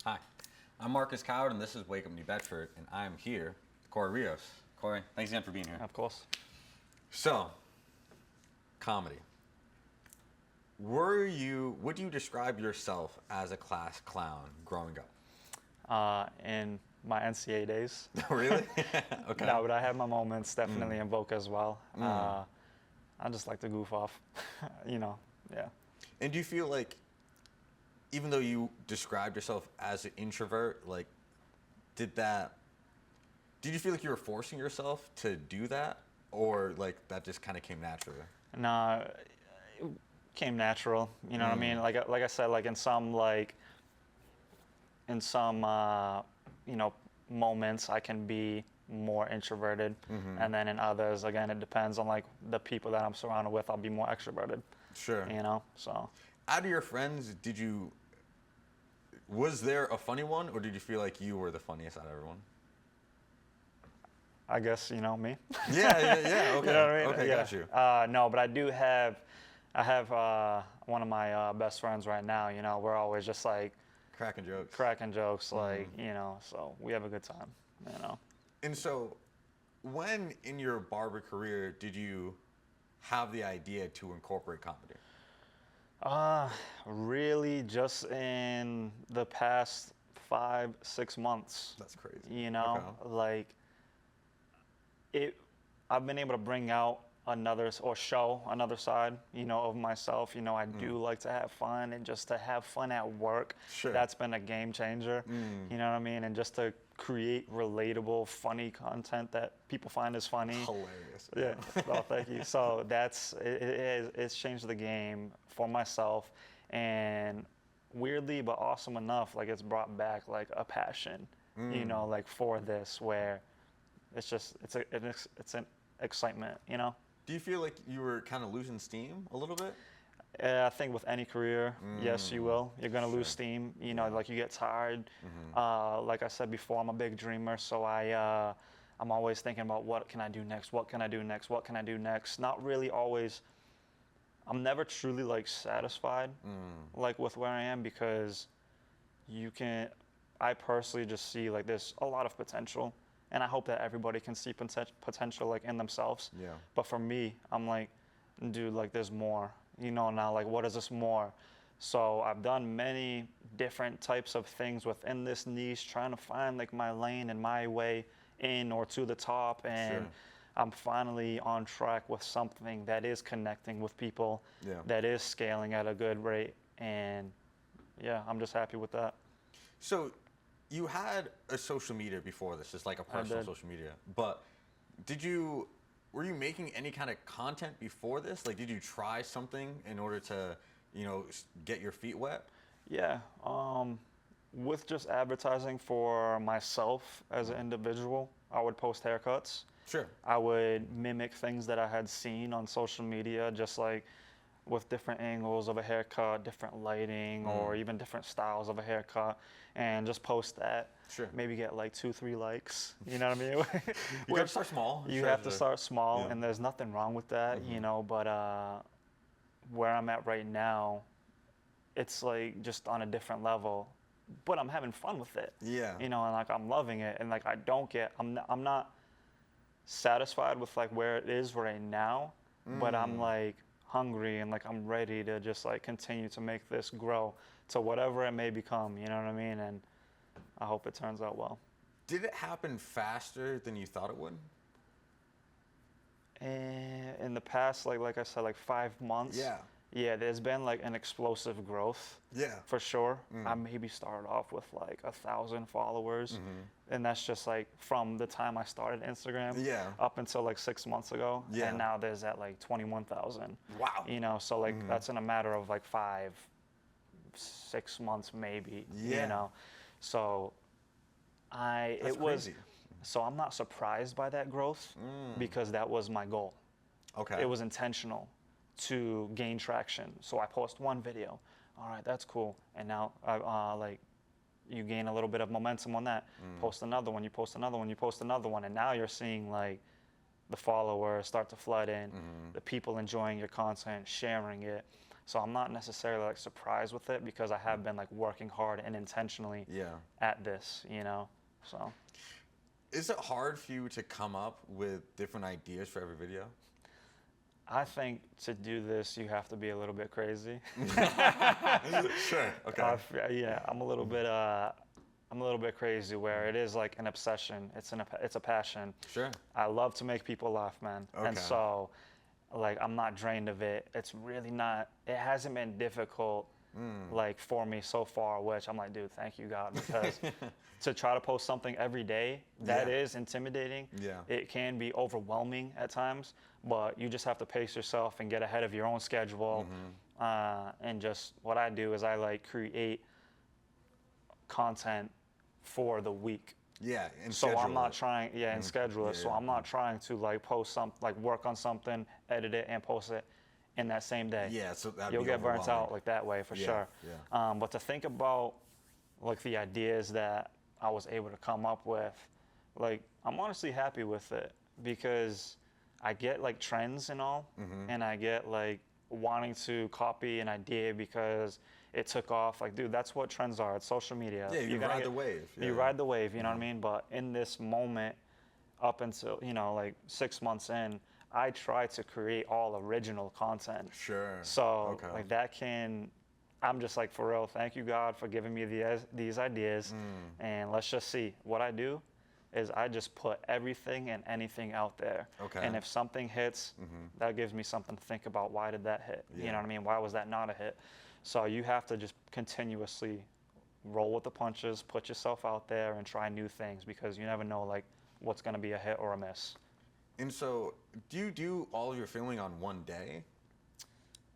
Hi, I'm Marcus Coward, and this is Wake Up New Bedford, and I am here with Cory Rios. Cory, thanks again for being here. Of course. So, comedy. Would you describe yourself as a class clown growing up? In my NCAA days. Really? Okay. No, but I have my moments definitely in Voc as well. I just like to goof off, yeah. And do you feel like, even though you described yourself as an introvert, like, did you feel like you were forcing yourself to do that? Or, like, that just kind of came naturally? No, it came natural, you know what I mean? Like I said, like in some moments I can be more introverted, and then in others, again, it depends on like the people that I'm surrounded with. I'll be more extroverted. Sure. So. Out of your friends, was there a funny one, or did you feel like you were the funniest out of everyone? I guess me. Yeah. Okay. You know what I mean? Okay, Yeah. got you. No, but I have one of my best friends right now. We're always just like Cracking jokes. like so we have a good time. And so, when in your barber career did you have the idea to incorporate comedy? Really, just in the past 5-6 months. That's crazy. Okay. Like I've been able to bring out show another side, of myself. I do like to have fun, and just to have fun at work. Sure. That's been a game changer. You know what I mean? And just to create relatable, funny content that people find is funny. Hilarious. Yeah. Oh, thank you. So it's changed the game for myself, and weirdly but awesome enough, like it's brought back like a passion, like for this, where it's an excitement, Do you feel like you were kind of losing steam a little bit? I think with any career, yes, you will. You're gonna lose steam. Like you get tired. Like I said before, I'm a big dreamer, so I'm always thinking about what can I do next? What can I do next? What can I do next? Not really always. I'm never truly like satisfied, like with where I am, because I personally just see like there's a lot of potential, and I hope that everybody can see potential like in themselves. Yeah. But for me, I'm like, dude, like there's more. Now, like, what is this more? So I've done many different types of things within this niche, trying to find like my lane and my way in or to the top. And Sure. I'm finally on track with something that is connecting with people, Yeah. that is scaling at a good rate. And yeah, I'm just happy with that. So, you had a social media before this, just like a personal did. social media. But were you making any kind of content before this? Like, did you try something in order to, get your feet wet? Yeah, with just advertising for myself as an individual, I would post haircuts. Sure. I would mimic things that I had seen on social media, just like with different angles of a haircut, different lighting, or even different styles of a haircut, and just post that. Sure. Maybe get like 2-3 likes. You know what I mean? You got to start small. You have to start small, Yeah. and there's nothing wrong with that, but where I'm at right now, it's like just on a different level, but I'm having fun with it. Yeah. And like I'm loving it, and like I'm not satisfied with like where it is right now, but I'm like hungry, and like I'm ready to just like continue to make this grow to whatever it may become, you know what I mean? And I hope it turns out well. Did it happen faster than you thought it would? And in the past, like I said, like 5 months. Yeah, there's been like an explosive growth. Yeah. For sure. I maybe started off with like 1,000 followers, and that's just like from the time I started Instagram up until like 6 months ago. Yeah. And now there's at like 21,000. Wow. So like that's in a matter of like 5-6 months maybe. Yeah. So That's crazy. so I'm not surprised by that growth, because that was my goal. Okay. It was intentional to gain traction. So I post one video. All right, that's cool. And now like you gain a little bit of momentum on that. Post another one, you post another one, you post another one. And now you're seeing like the followers start to flood in, the people enjoying your content, sharing it. So I'm not necessarily like surprised with it because I have been like working hard and intentionally Yeah. at this, you know. So Is it hard for you to come up with different ideas for every video? I think to do this, you have to be a little bit crazy. Sure. Okay. Yeah, I'm a little bit. I'm a little bit crazy where it is like an obsession. It's a passion. Sure. I love to make people laugh, man. Okay. And so, like, I'm not drained of it. It's really not. It hasn't been difficult, like for me so far. Which I'm like, dude, thank you God, because to try to post something every day, that Yeah. is intimidating. Yeah. It can be overwhelming at times, but you just have to pace yourself and get ahead of your own schedule. And just what I do is I like create content for the week. Yeah. And So I'm schedule not it. trying, and schedule it. Yeah, So yeah. I'm not trying to like post like work on something, edit it, and post it in that same day. Yeah. So that'd You'll be get burnt out overwhelming. like that way for Yeah, sure. yeah. But to think about like the ideas that I was able to come up with, like I'm honestly happy with it because I get like trends and all, and I get like wanting to copy an idea because it took off. Like, dude, that's what trends are. It's social media. Yeah, you You're gonna ride the wave. You Yeah. ride the wave, you know what I mean? But in this moment, up until, you know, like 6 months in, I try to create all original content. Sure. So, Okay. like, I'm just like, for real, thank you, God, for giving me these ideas. And let's just see. What I do is I just put everything and anything out there. Okay. And if something hits, that gives me something to think about. Why did that hit? You Yeah. know what I mean? Why was that not a hit? So you have to just continuously roll with the punches, put yourself out there, and try new things because you never know like what's going to be a hit or a miss. And so, do you do all of your filming on one day?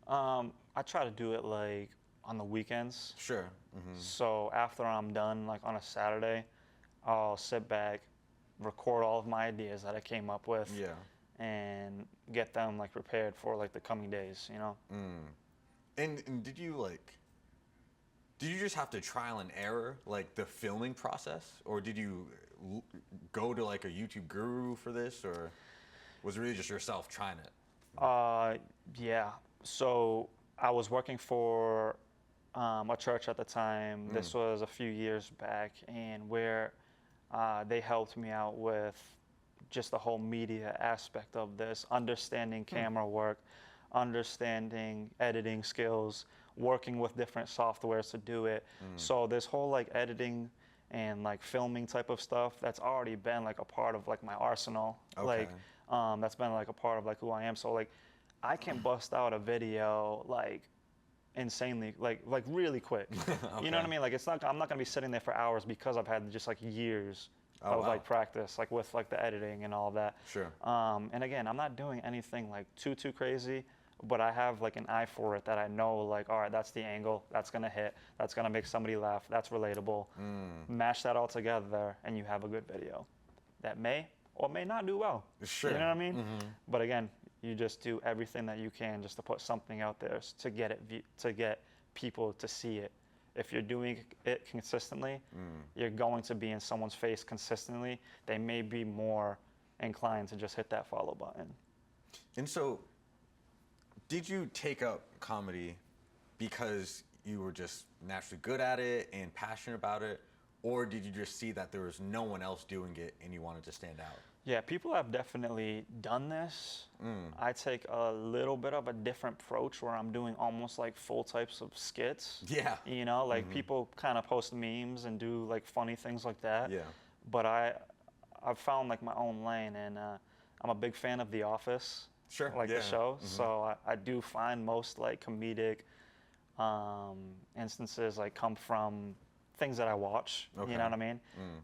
I try to do it like on the weekends. Sure. So after I'm done, like on a Saturday, I'll sit back, record all of my ideas that I came up with, Yeah. and get them like prepared for like the coming days. You know. And did you just have to trial and error like the filming process, or did you go to like a YouTube guru for this, or was it really just yourself trying it? Yeah. So I was working for a church at the time. This was a few years back, and where they helped me out with just the whole media aspect of this, understanding camera work, understanding editing skills, working with different softwares to do it. So this whole like editing and like filming type of stuff, that's already been like a part of like my arsenal. Okay. Like that's been like a part of like who I am. So like I can bust out a video like insanely like really quick. You know what I mean? Like I'm not gonna be sitting there for hours because I've had just like years of wow. like practice like with like the editing and all that. Sure. And again, I'm not doing anything like too crazy, but I have like an eye for it that I know like, all right, that's the angle, that's gonna hit, that's gonna make somebody laugh, that's relatable. Mash that all together and you have a good video that may or may not do well. Sure. You know what I mean? But again, you just do everything that you can just to put something out there to get it to get people to see it. If you're doing it consistently, you're going to be in someone's face consistently. They may be more inclined to just hit that follow button. And so, did you take up comedy because you were just naturally good at it and passionate about it, or did you just see that there was no one else doing it and you wanted to stand out? Yeah, people have definitely done this. I take a little bit of a different approach where I'm doing almost like full types of skits. Yeah. You know, like people kind of post memes and do like funny things like that. Yeah. But I've found like my own lane, and I'm a big fan of The Office. Sure. Like yeah. the show. So I do find most like comedic instances like come from things that I watch. Okay. You know what I mean?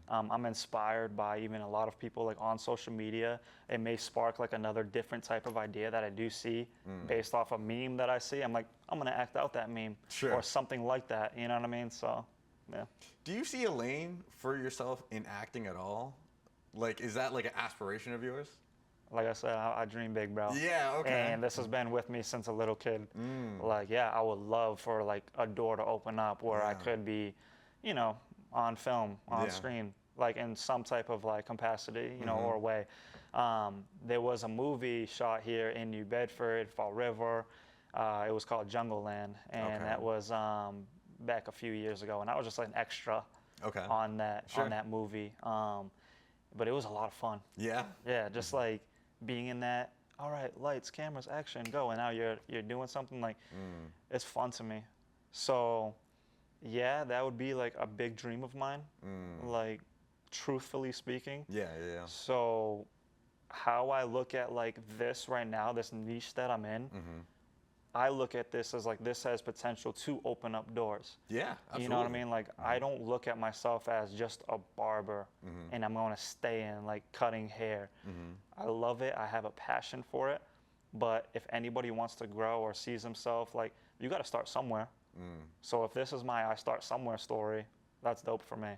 I'm inspired by even a lot of people like on social media. It may spark like another different type of idea that I do see based off a meme that I see. I'm like, I'm gonna act out that meme Sure. or something like that. You know what I mean? So, yeah. Do you see a lane for yourself in acting at all? Like, is that like an aspiration of yours? Like I said, I dream big, bro. Yeah, okay. And this has been with me since a little kid. Like, yeah, I would love for like a door to open up where I Yeah. could be, you know, on film, on Yeah. screen, like in some type of like capacity, you know, or way. There was a movie shot here in New Bedford, Fall River. It was called Jungle Land, and Okay. that was back a few years ago, and I was just like an extra Okay. on that Sure. movie. But it was a lot of fun. Yeah. Yeah, just like being in that. All right, lights, cameras, action, go, and now you're doing something like it's fun to me. So yeah, that would be like a big dream of mine. Like truthfully speaking. Yeah. Yeah. Yeah. So how I look at like this right now, this niche that I'm in, I look at this as like this has potential to open up doors. Yeah. Absolutely. You know what I mean? Like I don't look at myself as just a barber and I'm gonna stay in like cutting hair. I love it. I have a passion for it. But if anybody wants to grow or sees himself, like you got to start somewhere. So if this is my I start somewhere story, that's dope for me.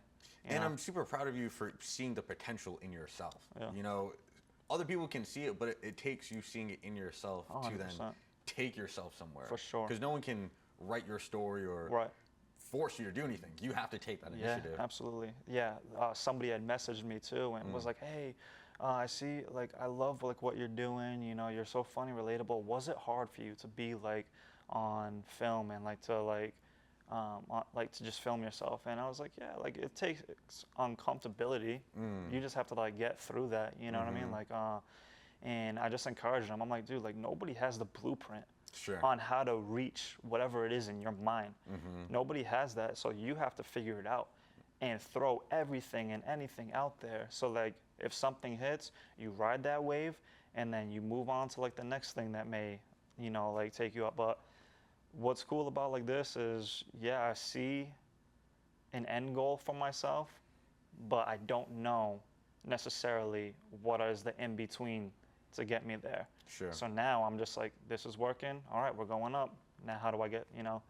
You And know? I'm super proud of you for seeing the potential in yourself. Yeah. You know, other people can see it, but it takes you seeing it in yourself to then 100%. take yourself somewhere. For sure. Because no one can write your story or Right. force you to do anything. You have to take that Yeah, initiative. absolutely. Yeah, somebody had messaged me too and was like, "Hey, I see, like, I love like what you're doing. You know, you're so funny, relatable. Was it hard for you to be like on film and like to like to just film yourself?" And I was like, "Yeah, like it takes uncomfortability. You just have to like get through that. You know what I mean? Like, and I just encouraged him. I'm like, dude, like nobody has the blueprint." Sure. On how to reach whatever it is in your mind. Nobody has that, so you have to figure it out and throw everything and anything out there. So like if something hits, you ride that wave and then you move on to like the next thing that may, you know, like take you up. But what's cool about like this is, yeah, I see an end goal for myself, but I don't know necessarily what is the in between to get me there. Sure. So now I'm just like, this is working. All right, we're going up. Now how do I get, you know?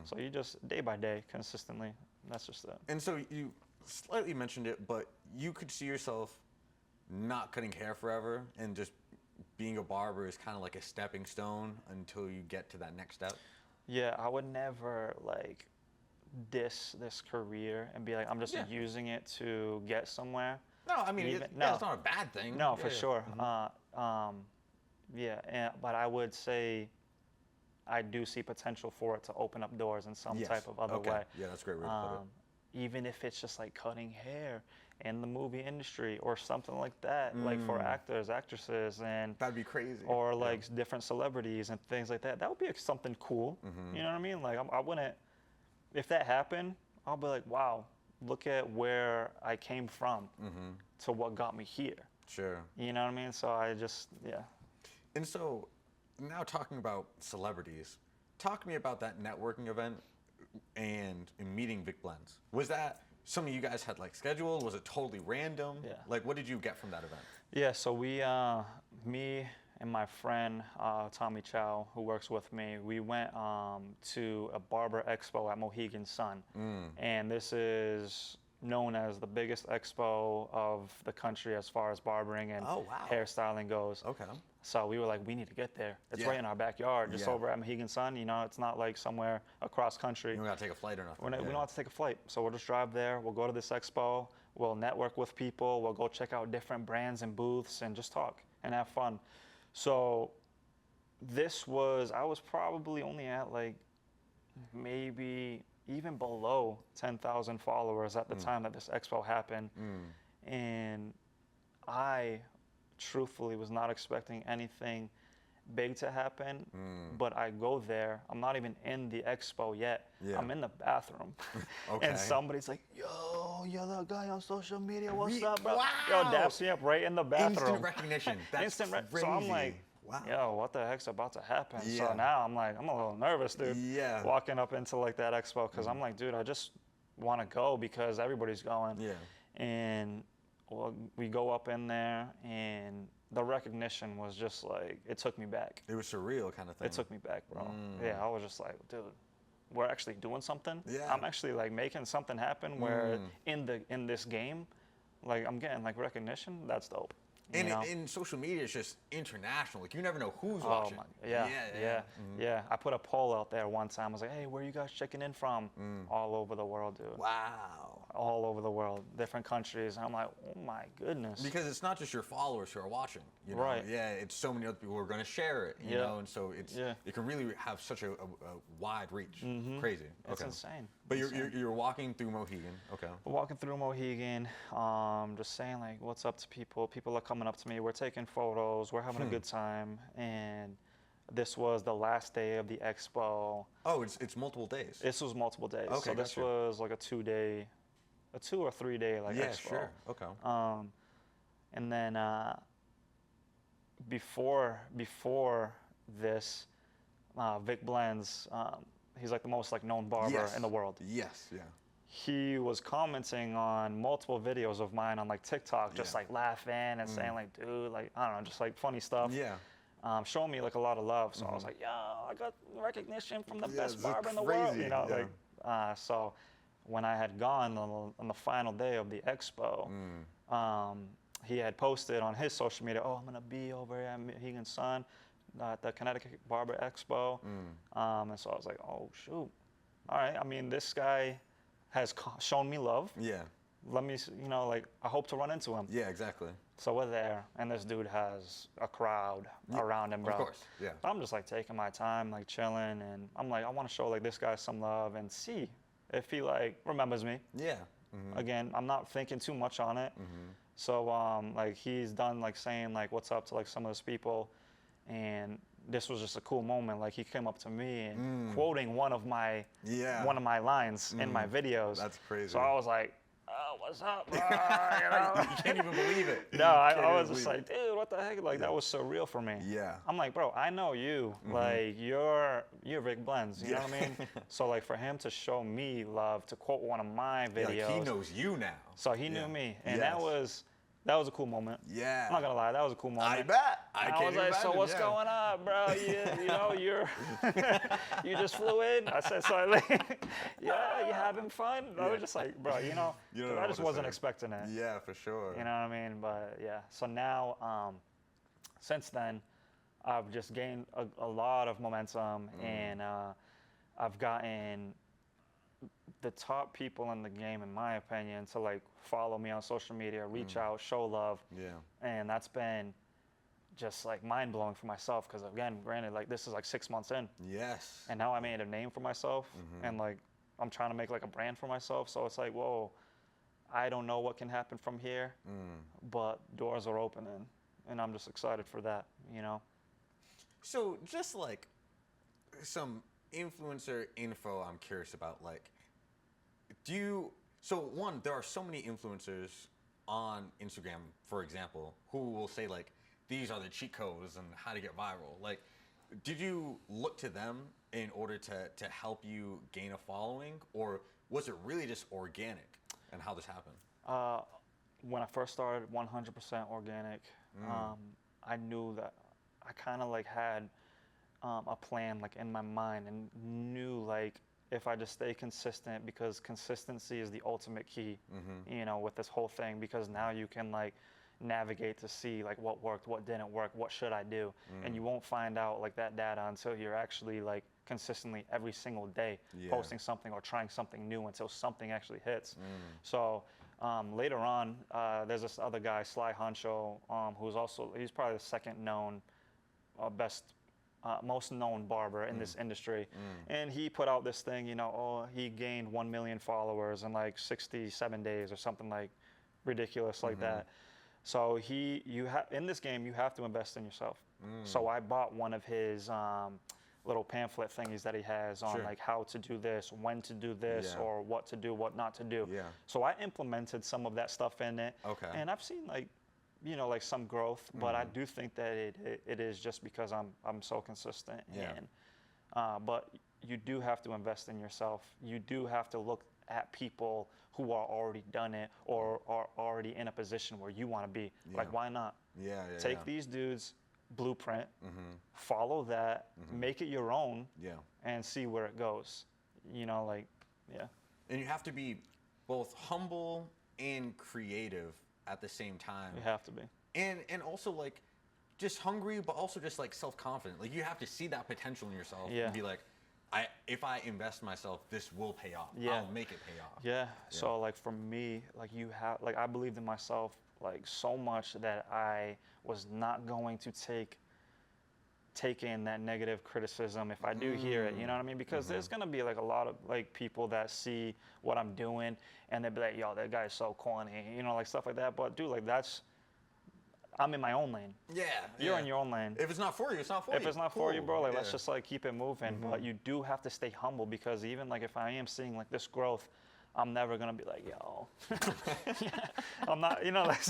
So you just day by day, consistently. That's just it. And so you slightly mentioned it, but you could see yourself not cutting hair forever and just being a barber is kind of like a stepping stone until you get to that next step. Yeah, I would never like diss this career and be like, I'm just Yeah. using it to get somewhere. No, I mean, Even- it's no. not a bad thing. No, Yeah, for yeah. sure. But I would say I do see potential for it to open up doors in some Yes. type of other Okay. way. Yeah, that's a great way to put it. Even if it's just like cutting hair in the movie industry or something like that, like for actors, actresses, and That'd be crazy. or Yeah. like different celebrities and things like that. That would be something cool. You know what I mean? Like I wouldn't. If that happened, I'll be like, wow, look at where I came from to what got me here. Sure. You know what I mean? So I just, yeah. And so, now talking about celebrities, talk to me about that networking event and meeting Vic Blends. Was that something you guys had like scheduled? Was it totally random? Yeah. Like, what did you get from that event? Yeah, so we, me and my friend Tommy Chow, who works with me, we went to a barber expo at Mohegan Sun. And this is known as the biggest expo of the country as far as barbering and Oh, wow. hairstyling goes. Okay. So we were like, we need to get there. It's Yeah. right in our backyard, just Yeah. over at Mohegan Sun. You know, it's not like somewhere across country. You don't gotta take a flight or nothing. We don't have to take a flight. So we'll just drive there. We'll go to this expo. We'll network with people. We'll go check out different brands and booths and just talk and have fun. So I was probably only at like maybe even below 10,000 followers at the time that this expo happened. And I truthfully was not expecting anything big to happen, but I go there. I'm not even in the expo yet. Yeah. I'm in the bathroom. Okay. And somebody's like, yo, you're that guy on social media. What's Re- up, bro? Wow. Yo, daps me up right in the bathroom. Instant recognition. That's Instant rec- crazy. So I'm like, wow. yo, what the heck's about to happen? Yeah. So now I'm like, I'm a little nervous, dude. Yeah. Walking up into like that expo, because I'm like, dude, I just want to go because everybody's going. Yeah. And well, we go up in there, and the recognition was just like, it took me back. It was surreal kind of thing. It took me back, bro. Yeah, I was just like, dude, we're actually doing something. Yeah. I'm actually like making something happen where in this game, like I'm getting like recognition. That's dope. You And know? in social media, it's just international. Like, you never know who's Oh watching. my, yeah. I put a poll out there one time. I was like, hey, where are you guys checking in from? All over the world, dude. Wow. all over the world, different countries. And I'm like, oh my goodness. Because it's not just your followers who are watching, you know? Right. Yeah, it's so many other people who are going to share it, you Yeah. know? And so it can really have such a wide reach. Crazy. It's Okay. insane. But Insane. you're walking through Mohegan. Okay. Walking through Mohegan, just saying like, what's up to people. People are coming up to me. We're taking photos. We're having a good time. And this was the last day of the expo. Oh, it's multiple days. This was multiple days. Okay, So this gotcha. was like a 2 or 3 day like Yeah, expo. sure. Okay. And then before this, Vic Blends, he's like the most like known barber Yes. in the world. Yes, yeah. He was commenting on multiple videos of mine on like TikTok, just Yeah. like laughing and saying like, dude, like, I don't know, just like funny stuff. Yeah. Showing me like a lot of love. So I was like, yo, I got recognition from the Yeah, best it's barber in the world. crazy, You know, yeah. like, so when I had gone on the final day of the expo, he had posted on his social media, oh, I'm gonna be over at Mohegan Sun at the Connecticut Barber Expo. And so I was like, oh shoot. All right, I mean, this guy has shown me love. Yeah. Let me, you know, like, I hope to run into him. Yeah, exactly. So we're there, and this dude has a crowd around him, bro. Of course, yeah. I'm just like taking my time, like chilling, and I'm like, I want to show like this guy some love and see if he like remembers me. Yeah. Again, I'm not thinking too much on it. So like he's done like saying like what's up to like some of those people, and this was just a cool moment. Like he came up to me and quoting one of my lines in my videos. That's crazy. So I was like, oh, what's up, bro? You know? You can't even believe it. No, I was just like, dude, what the heck? Like that was surreal for me. Yeah. I'm like, bro, I know you. Like you're Rick Blends. You know what I mean? So like for him to show me love, to quote one of my videos. Yeah, like he knows you now. So he knew me, and Yes. that was a cool moment. Yeah. I'm not gonna lie, that was a cool moment. I bet. And I can't was like, so imagine, what's yeah. going on, bro? You know, you just flew in. I said, so like, yeah, you having fun? I was just like, bro, you know, You don't 'cause know I just what to wasn't say. expecting it. Yeah, for sure. You know what I mean? But yeah, so now, since then, I've just gained a lot of momentum, and I've gotten the top people in the game, in my opinion, to like follow me on social media, reach out, show love. Yeah. And that's been just like mind blowing for myself, because again, granted, like this is like 6 months in, Yes. and now I made a name for myself, and like I'm trying to make like a brand for myself. So it's like, whoa, I don't know what can happen from here, but doors are opening, and I'm just excited for that, you know? So just like some influencer info I'm curious about, like, so one, there are so many influencers on Instagram, for example, who will say like, these are the cheat codes and how to get viral. Like, did you look to them in order to help you gain a following, or was it really just organic and how this happened? When I first started, 100% organic. I knew that I kind of like had a plan like in my mind, and knew like if I just stay consistent, because consistency is the ultimate key, you know, with this whole thing, because now you can like navigate to see like what worked, what didn't work, what should I do, and you won't find out like that data until you're actually like consistently every single day posting something or trying something new until something actually hits. So later on, there's this other guy, Sly Honcho, he's probably the second known, most known barber in this industry. And he put out this thing, you know, oh, he gained 1 million followers in like 67 days or something like ridiculous like that. So in this game, you have to invest in yourself. So I bought one of his little pamphlet thingies that he has on like how to do this, when to do this, or what to do, what not to do. So I implemented some of that stuff in it. Okay. And I've seen like, you know, like some growth, but I do think that it is just because I'm so consistent. And but you do have to invest in yourself. You do have to look at people who are already done it or are already in a position where you want to be. Like, why not? Take these dudes' blueprint, follow that, make it your own, and see where it goes. You know, like, And you have to be both humble and creative at the same time. You have to be. And also like just hungry, but also just like self-confident. Like you have to see that potential in yourself and be like, if I invest in myself, this will pay off. Yeah. I'll make it pay off. Yeah. So like for me, like I believed in myself like so much that I was not going to take in that negative criticism if I do hear it, you know what I mean? Because there's gonna be like a lot of like people that see what I'm doing and they'll be like, yo, that guy's so corny, you know, like stuff like that. But dude, like I'm in my own lane. Yeah. You're in your own lane. If it's not for you, it's not for you. If it's not for you, bro, like let's Yeah. just like keep it moving. But you do have to stay humble because even like if I am seeing like this growth, I'm never gonna be like, yo, I'm not, you know, like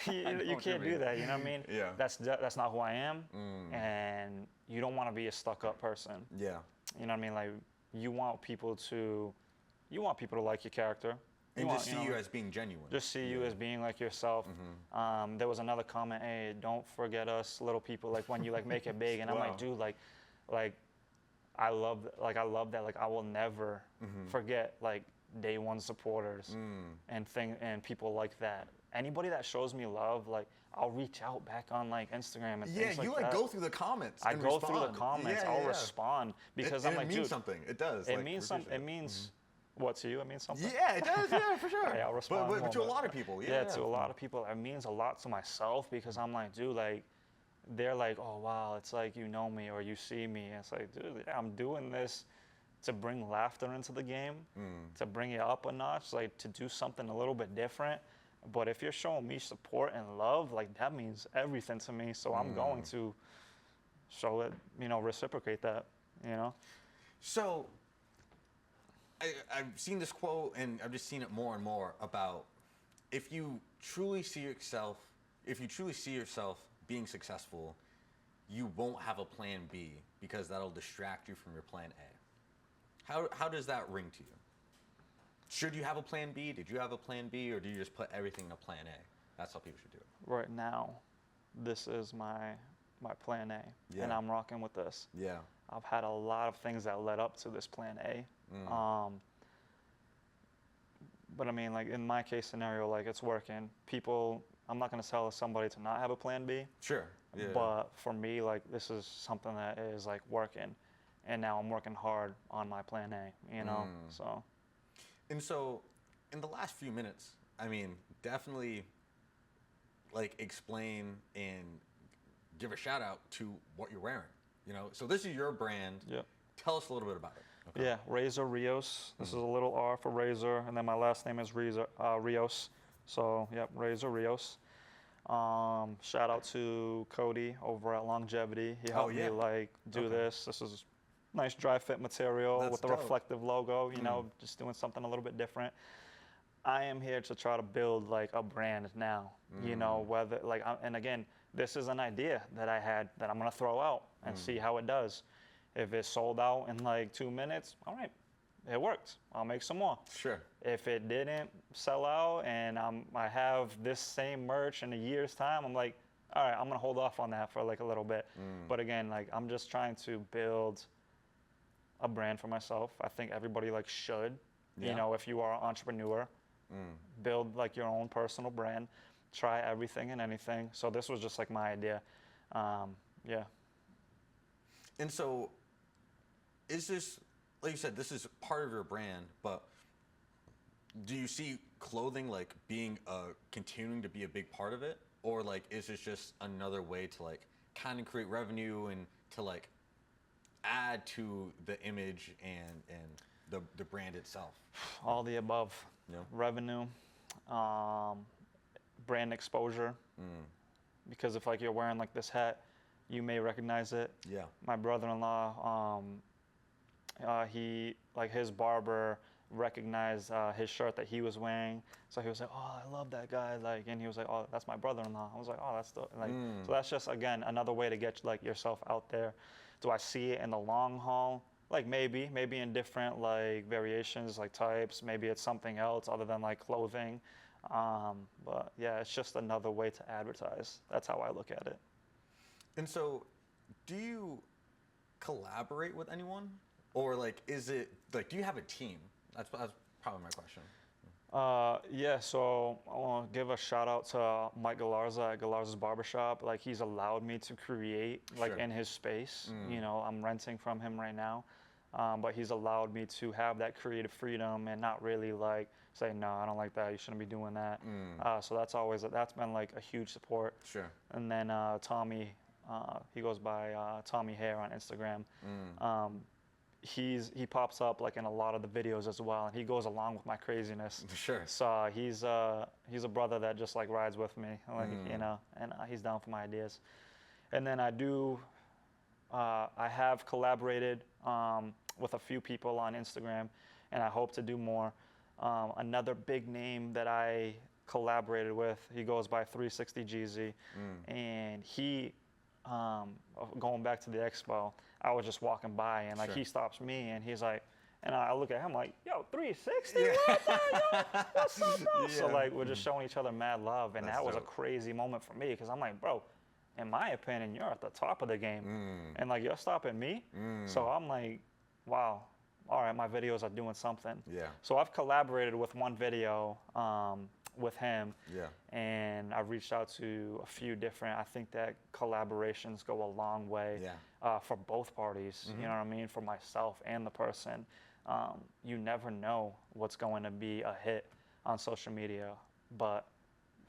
you can't do that. You know what I mean? Yeah. That's not who I am, and you don't want to be a stuck-up person. Yeah. You know what I mean? Like you want people to like your character. And want, just see you as being genuine. Just see you as being like yourself. There was another comment, hey, don't forget us little people, like when you like make it big. And I'm like, dude, like I love that. Like I will never forget like day one supporters and people like that. Anybody that shows me love, like I'll reach out back on like Instagram and things like you that. go through the comments. I and go through the respond. comments. Yeah, I'll yeah. respond because It, I'm like, it means dude, something. It does. it like, means something. It means what to you? It means something. Yeah, it does. Yeah, for sure. Yeah, I'll respond. But more, to a lot of people. Yeah. to a lot of people, it means a lot to myself because I'm like, dude, like, they're like, oh wow, it's like you know me or you see me. And it's like, dude, yeah, I'm doing this to bring laughter into the game, to bring it up a notch, like to do something a little bit different. But if you're showing me support and love, like that means everything to me. So I'm going to show it, you know, reciprocate that, you know. So I've seen this quote, and I've just seen it more and more about if you truly see yourself being successful, you won't have a plan B because that'll distract you from your plan A. How does that ring to you? Should you have a plan B? Did you have a plan B, or do you just put everything in a plan A? That's how people should do it. Right now, this is my plan A, Yeah. and I'm rocking with this. Yeah. I've had a lot of things that led up to this plan A. But I mean, like in my case scenario, like it's working. I'm not gonna tell somebody to not have a plan B. Sure. Yeah. But for me, like this is something that is like working, and now I'm working hard on my plan A. You know, so. And so, in the last few minutes, I mean, definitely, like, explain and give a shout out to what you're wearing. You know, so this is your brand. Yep. Tell us a little bit about it. Okay. Yeah, Razor Rios. This is a little R for Razor, and then my last name is Rios. So, yep, Razor Rios. Shout out to Cody over at Longevity. He helped me like do this. This is nice dry fit material That's with the dope. reflective logo, you know, just doing something a little bit different. I am here to try to build like a brand now, you know, whether like, and again, this is an idea that I had that I'm going to throw out and see how it does. If it's sold out in like 2 minutes, all right, it worked. I'll make some more. Sure. If it didn't sell out and I have this same merch in a year's time, I'm like, all right, I'm going to hold off on that for like a little bit. But again, like I'm just trying to build a brand for myself. I think everybody like should, you know, if you are an entrepreneur, build like your own personal brand, try everything and anything. So this was just like my idea. Yeah. And so, is this, like you said, this is part of your brand, but do you see clothing like being continuing to be a big part of it? Or like, is this just another way to like kind of create revenue and to like add to the image and the brand itself? All the above. Yeah. Revenue, brand exposure. Because if like you're wearing like this hat, you may recognize it. Yeah. My brother-in-law, he like his barber recognized his shirt that he was wearing, so he was like, "Oh, I love that guy!" Like, and he was like, "Oh, that's my brother-in-law." I was like, "Oh, that's the like." So that's just again another way to get like yourself out there. Do I see it in the long haul? Like maybe in different like variations, like types. Maybe it's something else other than like clothing. But yeah, it's just another way to advertise. That's how I look at it. And so, do you collaborate with anyone, or like, is it like, do you have a team? That's probably my question. Yeah, so I want to give a shout out to Mike Galarza at Galarza's Barbershop. Like he's allowed me to create like Sure. in his space. You know, I'm renting from him right now. but he's allowed me to have that creative freedom and not really like say, no, I don't like that. You shouldn't be doing that. So that's been like a huge support. Sure. And then Tommy, he goes by Tommy Hair on Instagram. He pops up like in a lot of the videos as well, and he goes along with my craziness. Sure. So he's a brother that just like rides with me, like you know, and he's down for my ideas. And then I have collaborated with a few people on Instagram, and I hope to do more. Another big name that I collaborated with, he goes by 360 GZ, and he, going back to the expo, I was just walking by, and like he stops me, and he's like, and I look at him like, yo, 360, what the, yo, what's up, bro? So like we're just showing each other mad love, and that was a crazy moment for me, because I'm like, bro, in my opinion, you're at the top of the game, and like you're stopping me. So I'm like, wow, all right, my videos are doing something. Yeah. So I've collaborated with one video with him, and I've reached out to a few different. I think that collaborations go a long way for both parties. You know what I mean? For myself and the person. You never know what's going to be a hit on social media, but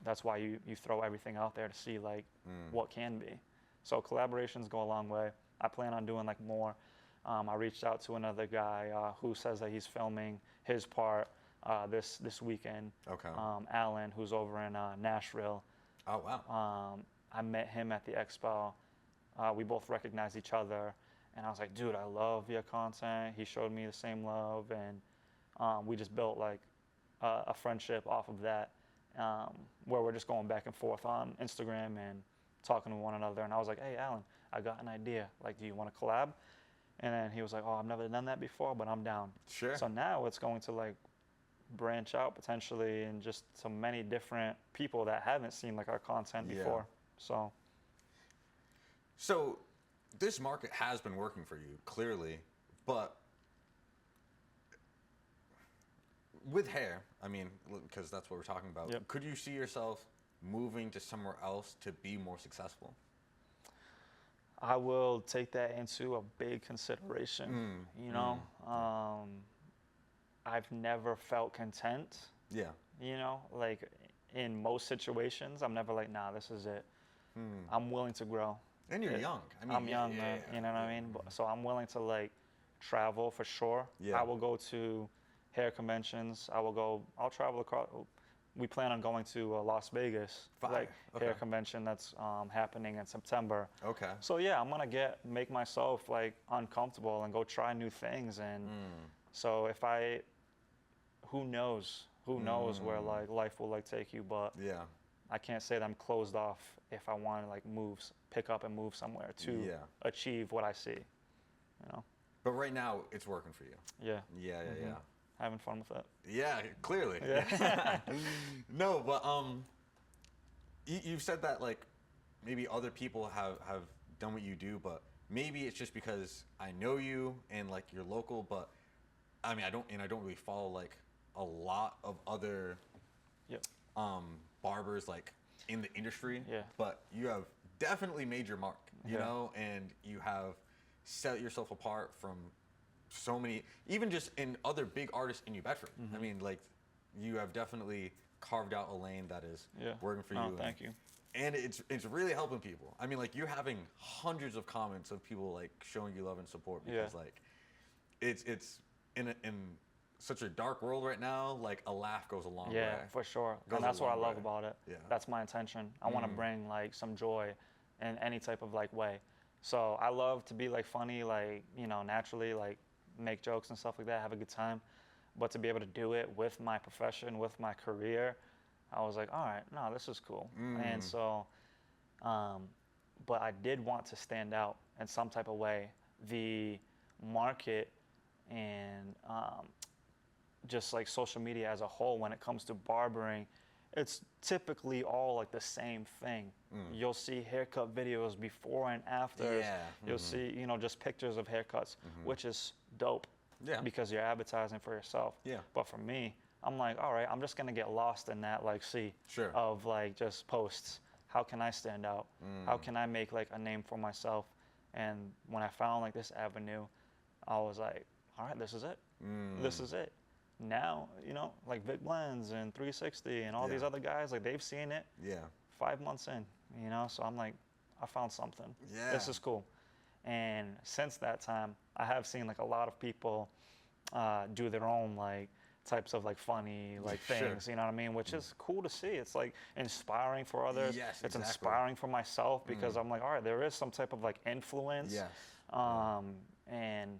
that's why you throw everything out there to see like what can be. So collaborations go a long way. I plan on doing like more. I reached out to another guy who says that he's filming his part this weekend. Okay. Alan, who's over in Nashville. Oh, wow. I met him at the expo. We both recognized each other, and I was like, dude, I love your content. He showed me the same love, and we just built like a friendship off of that, where we're just going back and forth on Instagram and talking to one another. And I was like, hey, Alan, I got an idea. Like, do you want to collab? And then he was like, oh, I've never done that before, but I'm down. Sure. So now it's going to like branch out potentially and just so many different people that haven't seen like our content before. So this market has been working for you, clearly, but with hair, I mean, because that's what we're talking about, could you see yourself moving to somewhere else to be more successful? I will take that into a big consideration. You know, I've never felt content. Yeah. You know, like in most situations, I'm never like, nah, this is it. I'm willing to grow. And you're young. I mean, I'm young, you know what I mean? So I'm willing to like travel for sure. I will go to hair conventions. I'll travel across. We plan on going to Las Vegas, hair convention that's happening in September. Okay. So yeah, I'm gonna make myself like uncomfortable and go try new things. And so who knows where like life will like take you, but I can't say that I'm closed off if I want to like pick up and move somewhere to achieve what I see, you know. But right now, it's working for you. Yeah. Yeah. Having fun with it. Yeah, clearly. Yeah. No, but you've said that like maybe other people have done what you do, but maybe it's just because I know you and like you're local. But I mean, I don't really follow like a lot of other barbers like in the industry. Yeah. But you have definitely made your mark, you know, and you have set yourself apart from so many, even just in other big artists in New Bedford. I mean, like, you have definitely carved out a lane that is working for you. Thank you. And it's really helping people. I mean, like, you're having hundreds of comments of people like showing you love and support because like it's in such a dark world right now. Like a laugh goes a long way. Yeah, for sure. And that's what I love about it. Yeah. That's my intention. I want to bring like some joy in any type of like way. So I love to be like funny, like, you know, naturally, like make jokes and stuff like that, have a good time. But to be able to do it with my profession, with my career, I was like, all right, no, this is cool. And so, but I did want to stand out in some type of way. The market and just like social media as a whole, when it comes to barbering, it's typically all like the same thing. You'll see haircut videos before and after. Yeah. You'll see, you know, just pictures of haircuts, which is dope. Yeah. Because you're advertising for yourself. Yeah. But for me, I'm like, all right, I'm just gonna get lost in that like sea of like just posts. How can I stand out? How can I make like a name for myself? And when I found like this avenue, I was like, all right, this is it. This is it. Now, like Vic Blends and 360 and all these Yeah. other guys, like they've seen it Yeah. 5 months in, so I'm like, I found something. Yeah. This is cool. And since that time, I have seen like a lot of people do their own like types of like funny like Sure. things, you know what I mean? Which is cool to see. It's like inspiring for others. Yes, It's exactly. inspiring for myself because I'm like, all right, there is some type of like influence. Yes. And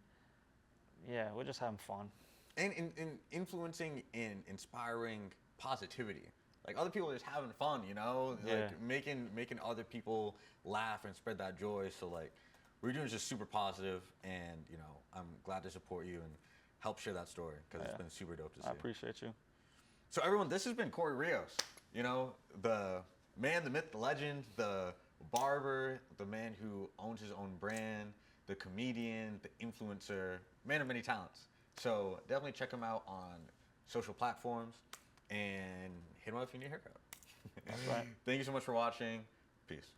yeah, we're just having fun. And in influencing and inspiring positivity. Like other people are just having fun, Yeah. like making other people laugh and spread that joy. So like what you're doing is just super positive, and I'm glad to support you and help share that story because it's been super dope to see. I appreciate you. So everyone, this has been Cory Rios. The man, the myth, the legend, the barber, the man who owns his own brand, the comedian, the influencer, man of many talents. So definitely check him out on social platforms and hit him up if you need a haircut. That's right. Thank you so much for watching. Peace.